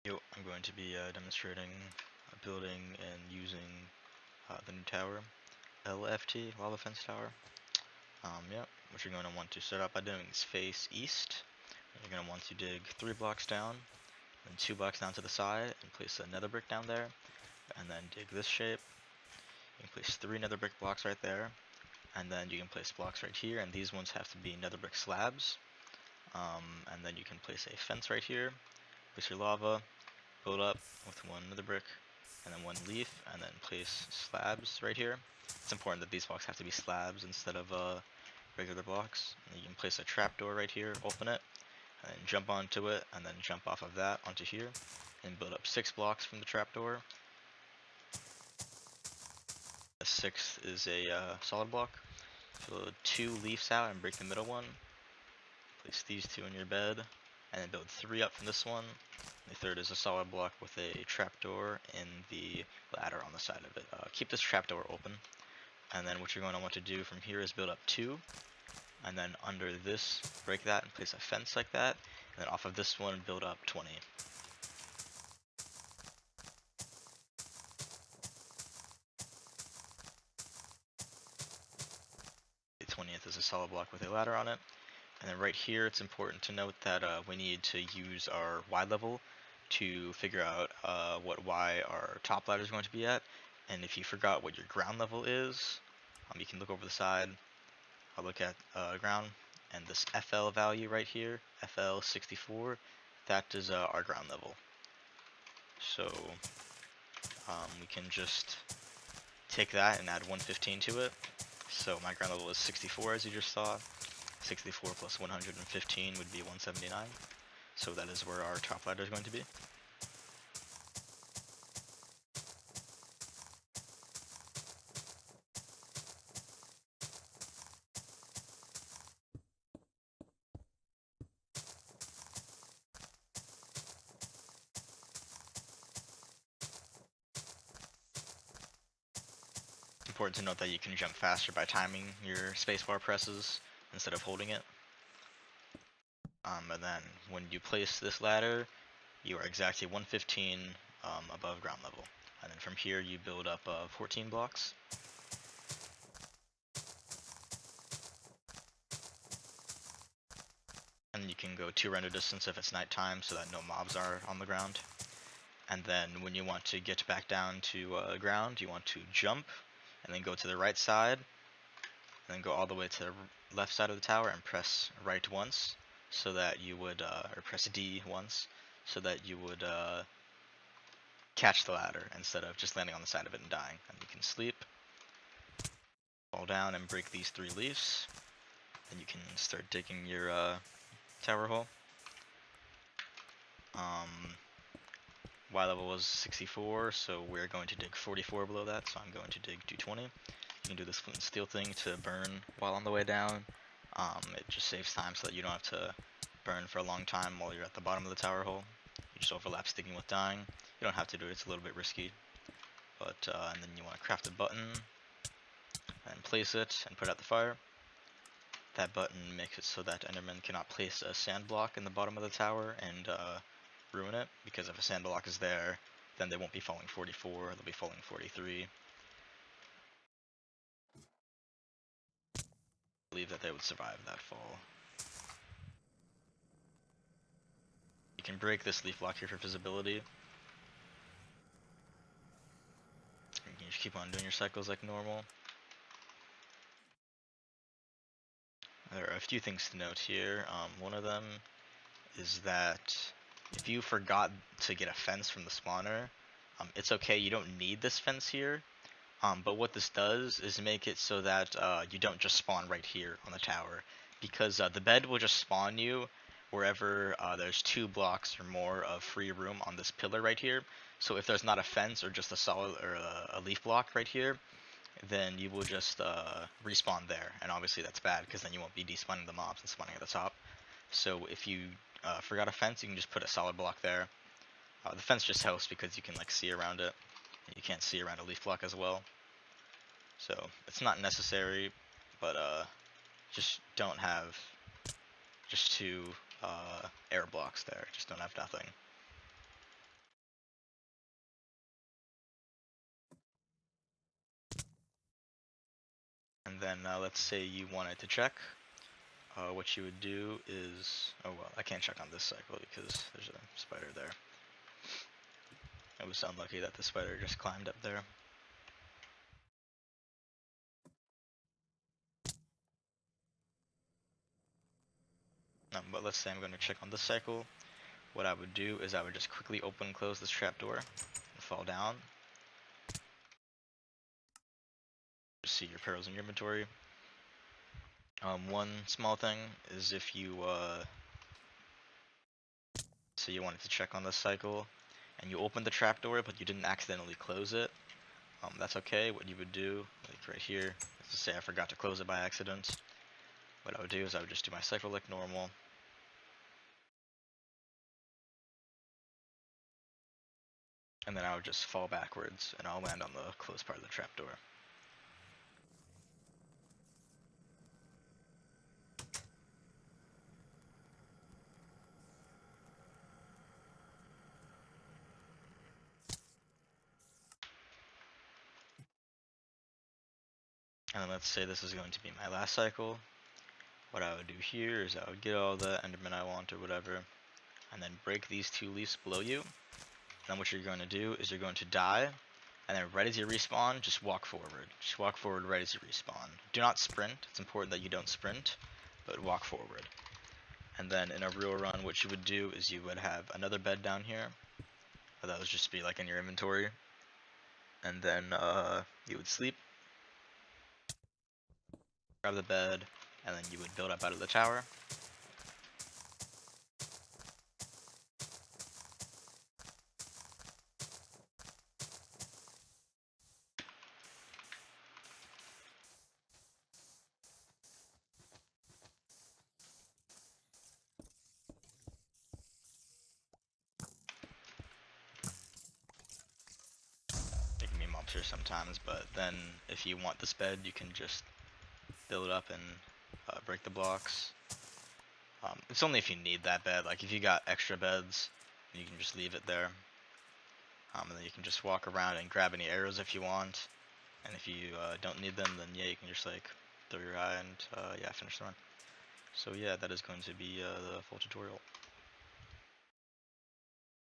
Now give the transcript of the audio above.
I'm going to be demonstrating building and using the new tower, LFT, Lava Fence Tower. What you're going to want to start out by doing is face east. You're going to want to dig 3 blocks down, then 2 blocks down to the side, and place a nether brick down there, and then dig this shape. You can place 3 nether brick blocks right there, and then you can place blocks right here, and these ones have to be nether brick slabs. And then you can place a fence right here, place your lava, build up with 1 nether brick, and then 1 leaf, and then place slabs right here. It's important that these blocks have to be slabs instead of regular blocks. And you can place a trapdoor right here, open it, and then jump onto it, and then jump off of that onto here, and build up 6 blocks from the trapdoor. The 6th is a solid block. Fill 2 leaves out and break the middle one. Place these 2 in your bed, and then build 3 up from this one. The 3rd is a solid block with a trapdoor and the ladder on the side of it. Keep this trapdoor open. And then what you're going to want to do from here is build up 2. And then under this, break that and place a fence like that. And then off of this one, build up 20. The 20th is a solid block with a ladder on it. And then right here, it's important to note that we need to use our Y level to figure out what Y our top ladder is going to be at. And if you forgot what your ground level is, you can look over the side. I'll look at ground, and this FL value right here, FL 64, that is our ground level. So we can just take that and add 115 to it. So my ground level is 64, as you just saw. 64 plus 115 would be 179. So that is where our top ladder is going to be. It's important to note that you can jump faster by timing your spacebar presses instead of holding it. And then when you place this ladder, you are exactly 115 above ground level. And then from here you build up 14 blocks. And you can go 2 render distance if it's nighttime so that no mobs are on the ground. And then when you want to get back down to ground, you want to jump and then go to the right side and then go all the way to the left side of the tower and press right once so that you would, or press D once, so that you would catch the ladder instead of just landing on the side of it and dying. And you can sleep, fall down and break these 3 leaves, and you can start digging your tower hole. Y level was 64, so we're going to dig 44 below that, so I'm going to dig 220. You can do this flint and steel thing to burn while on the way down. It just saves time so that you don't have to burn for a long time while you're at the bottom of the tower hole. You just overlap sticking with dying. You don't have to do it, it's a little bit risky. But, and then you want to craft a button, and place it, and put out the fire. That button makes it so that Enderman cannot place a sand block in the bottom of the tower and ruin it, because if a sand block is there, then they won't be falling 44, they'll be falling 43. I believe that they would survive that fall. You can break this leaf block here for visibility. You can just keep on doing your cycles like normal. There are a few things to note here. One of them is that if you forgot to get a fence from the spawner, it's okay, you don't need this fence here. But what this does is make it so that you don't just spawn right here on the tower, because the bed will just spawn you wherever there's 2 blocks or more of free room on this pillar right here. So if there's not a fence or just a solid or a leaf block right here, then you will just respawn there, and obviously that's bad because then you won't be despawning the mobs and spawning at the top. So if you forgot a fence, you can just put a solid block there. The fence just helps because you can like see around it. You can't see around a leaf block as well. So it's not necessary, but just don't have just 2 air blocks there. Just don't have nothing. then let's say you wanted to check. What you would do is, oh well, I can't check on this cycle because there's a spider there. It was unlucky that the spider just climbed up there. But let's say I'm going to check on this cycle. What I would do is I would just quickly open and close this trapdoor and fall down. Just see your perils in your inventory. One small thing is if you so you wanted to check on this cycle and you opened the trapdoor but you didn't accidentally close it, that's okay. What you would do, like right here, is to say I forgot to close it by accident. What I would do is I would just do my cycle like normal. And then I would just fall backwards and I'll land on the closed part of the trapdoor. And then let's say this is going to be my last cycle. What I would do here is I would get all the endermen I want or whatever, and then break these 2 leaves below you. And then what you're going to do is you're going to die, and then right as you respawn, just walk forward. Just walk forward right as you respawn. Do not sprint. It's important that you don't sprint, but walk forward. And then in a real run, what you would do is you would have another bed down here. That would just be like in your inventory. And then you would sleep, grab the bed, and then you would build up out of the tower. It can be monsters sometimes, but then if you want this bed, you can just build up and break the blocks. It's only if you need that bed. Like if you got extra beds, you can just leave it there. And then you can just walk around and grab any arrows if you want. And if you don't need them, then yeah, you can just like throw your eye and yeah, finish the run. So yeah, that is going to be the full tutorial.